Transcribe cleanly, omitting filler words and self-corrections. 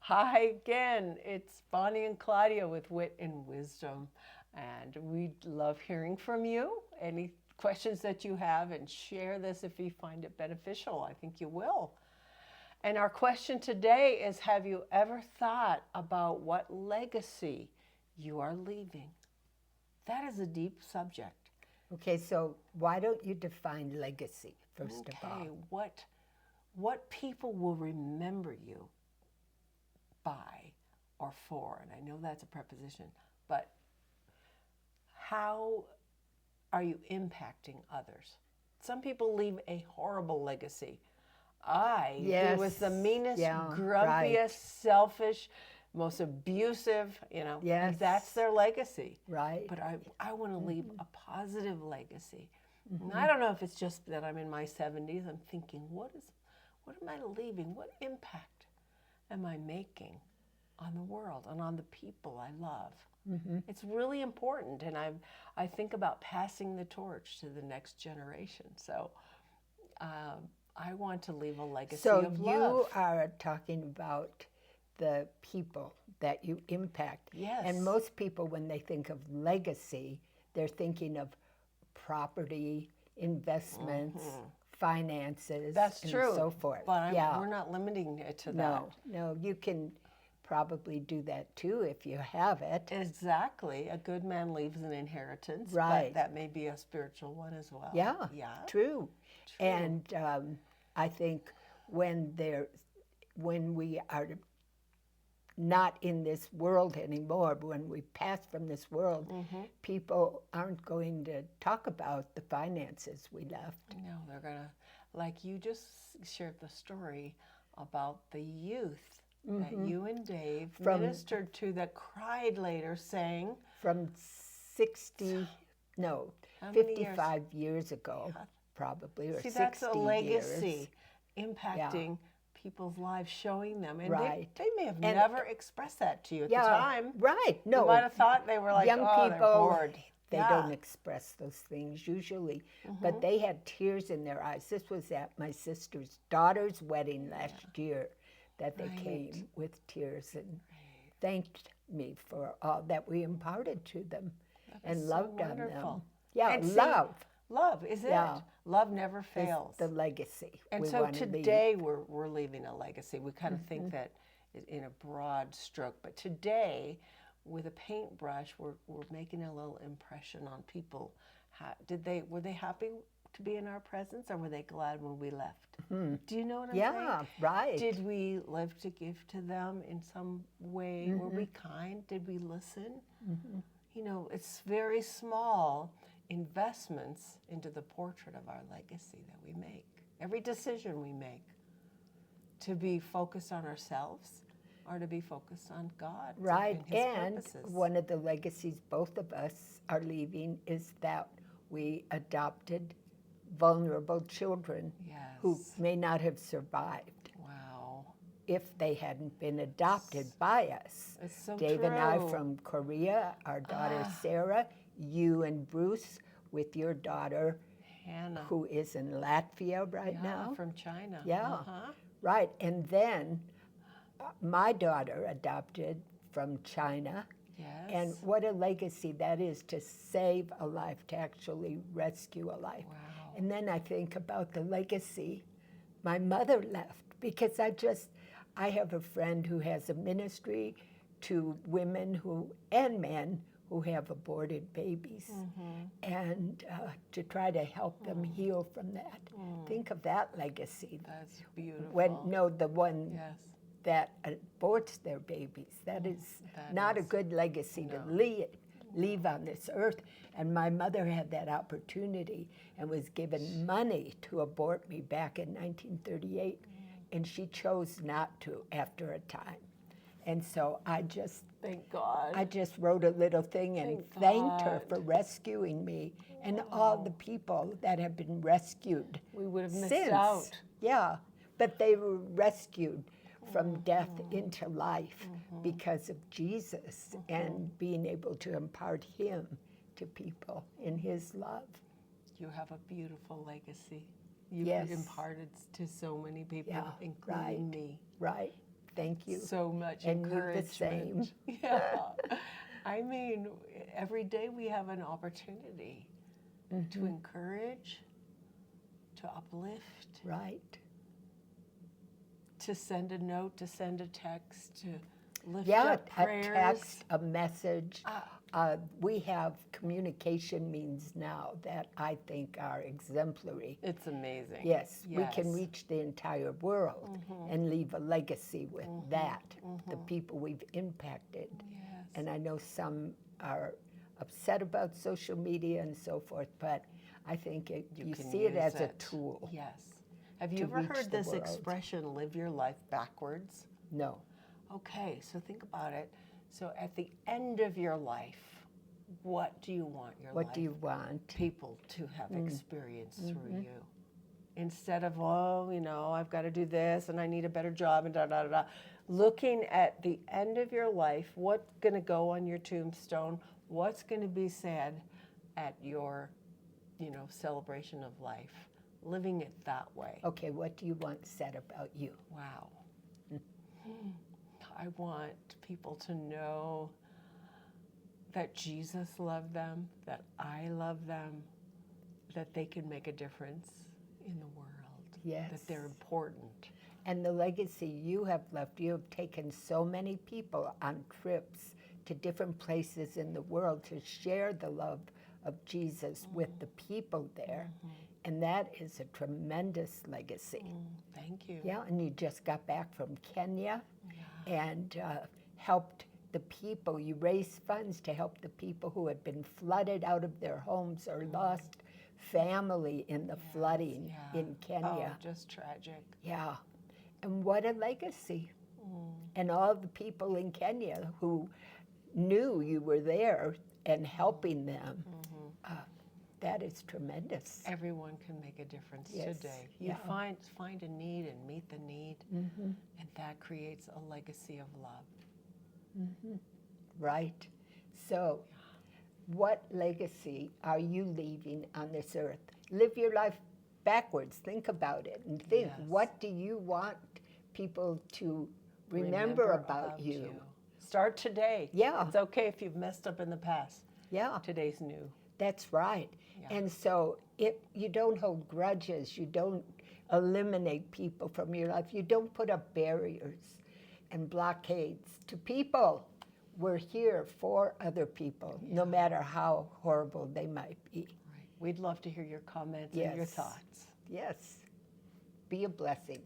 Hi again. It's Bonnie and Claudia with Wit and Wisdom. And we love hearing from you. Any questions that you have, and share this if you find it beneficial. I think you will. And our question today is, have you ever thought about what legacy you are leaving? That is a deep subject. Okay, so why don't you define legacy, first of Okay, all? what people will remember you by or for? And I know that's a preposition, but how are you impacting others? Some people leave a horrible legacy. He was the Yes, meanest, yeah, right. grumpiest, selfish, most abusive, Yes, that's their legacy. right. But I want to leave a positive legacy. And Hmm. I don't know if it's just that I'm in my 70s. I'm thinking, what am I leaving? What impact am I making on the world and on the people I love? Hmm. It's really important, and I think about passing the torch to the next generation. So I want to leave a legacy So of love. you are talking about the people that you impact. And Yes, most people, when they think of legacy, they're thinking of property, investments, finances, that's and true. so forth. But Yeah. we're not limiting it to that. No, no, you can probably do that too if you have it. Exactly. A good man leaves an inheritance, but Right. that may be a spiritual one as well. Yeah, Yeah, true. true. And I think when we are not in this world anymore, but when we pass from this world, people aren't going to talk about the finances we left. No, they're going to, like you just shared the story about the youth that you and Dave From ministered to that cried later saying, from 60, no, how many years? 55 years ago, probably, or See, that's a 60 years. legacy Yeah, impacting people's lives, showing them. And right. they may have And never expressed that to you at the yeah, time. right. You might No, have thought they were like, young oh, they're people, bored. they Yeah. don't express those things usually, but they had tears in their eyes. This was at my sister's daughter's wedding last year that they Right. came with tears and thanked me for all that we imparted to them That's and so loved on wonderful. them. Yeah, And see, love love is it. Yeah. Love never is fails. the legacy And we so want to leave. today we're leaving a legacy. We kind of think that in a broad stroke, but today with a paintbrush, we're making a little impression on people. Were they happy to be in our presence, or were they glad when we left? Do you know what I'm saying? Yeah, right. Did we live to give to them in some way? Were we kind? Did we listen? It's very small investments into the portrait of our legacy that we make. Every decision we make, to be focused on ourselves or to be focused on God Right, and His and purposes. one of the legacies both of us are leaving is that we adopted vulnerable children who Yes. may not have survived Wow. if they hadn't been adopted by us. It's so Dave and I true. from Korea, our daughter Sarah, you and Bruce with your daughter Hannah. who is in Latvia right now. From China. Yeah, Uh-huh. right. And then my daughter adopted from China. Yes. And what a legacy that is to save a life, to actually rescue a life. Wow. And then I think about the legacy my mother left because I have a friend who has a ministry to women and men who have aborted babies and to try to help them heal from that. Think of that legacy. That's beautiful. The one Yes. that aborts their babies. That is That not is- a good legacy to leave on this earth. And my mother had that opportunity and was given money to abort me back in 1938. And she chose not to after a time. And so Thank God. I just wrote a little thing and Thank thanked her God. for rescuing me and all the people that have been rescued. We would have missed since. out. Yeah, but they were rescued from death into life because of Jesus and being able to impart Him to people in His love. You have a beautiful legacy. You've Yes. imparted to so many people, Yeah, including right. me. Right. Thank you. So much And you the encouragement. Yeah. I mean, every day we have an opportunity to encourage, to uplift, Right. to send a note, to send a text, to lift Yeah, up prayers. a text, a message. We have communication means now that I think are exemplary. It's amazing. Yes, we can Yes. reach the entire world and leave a legacy with that, the people we've impacted. Yes. And I know some are upset about social media and so forth, but I think you can see it use as a it. tool. Yes. Have you to ever reach heard the this world. expression, live your life backwards? No. Okay, so think about it. So at the end of your life, what do you want your What life do you want? people to have experienced through you? Instead of, oh, you know, I've got to do this and I need a better job and da da da da. Looking at the end of your life, what's going to go on your tombstone? What's going to be said at your, you know, celebration of life? Living it that way. Okay, what do you want said about you? Wow. I want people to know that Jesus loved them, that I love them, that they can make a difference in the world, Yes. that they're important. And the legacy you have left, you have taken so many people on trips to different places in the world to share the love of Jesus with the people there. And that is a tremendous legacy. Thank you. Yeah, and you just got back from Kenya and helped the people. You raised funds to help the people who had been flooded out of their homes or lost family in the flooding in Kenya. Oh, just tragic. Yeah. And what a legacy. And all the people in Kenya who knew you were there and helping them. That is tremendous. Everyone can make a difference Yes, today. yeah. You find a need and meet the need, and that creates a legacy of love. Right. So, what legacy are you leaving on this earth? Live your life backwards. Think about it and think, Yes. what do you want people to remember about you? Start today. Yeah. It's okay if you've messed up in the past. Yeah. Today's new. That's right. Yeah. And so you don't hold grudges, you don't eliminate people from your life, you don't put up barriers and blockades to people. We're here for other people, no matter how horrible they might be. Right. We'd love to hear your comments and your Yes. thoughts. Yes. Be a blessing.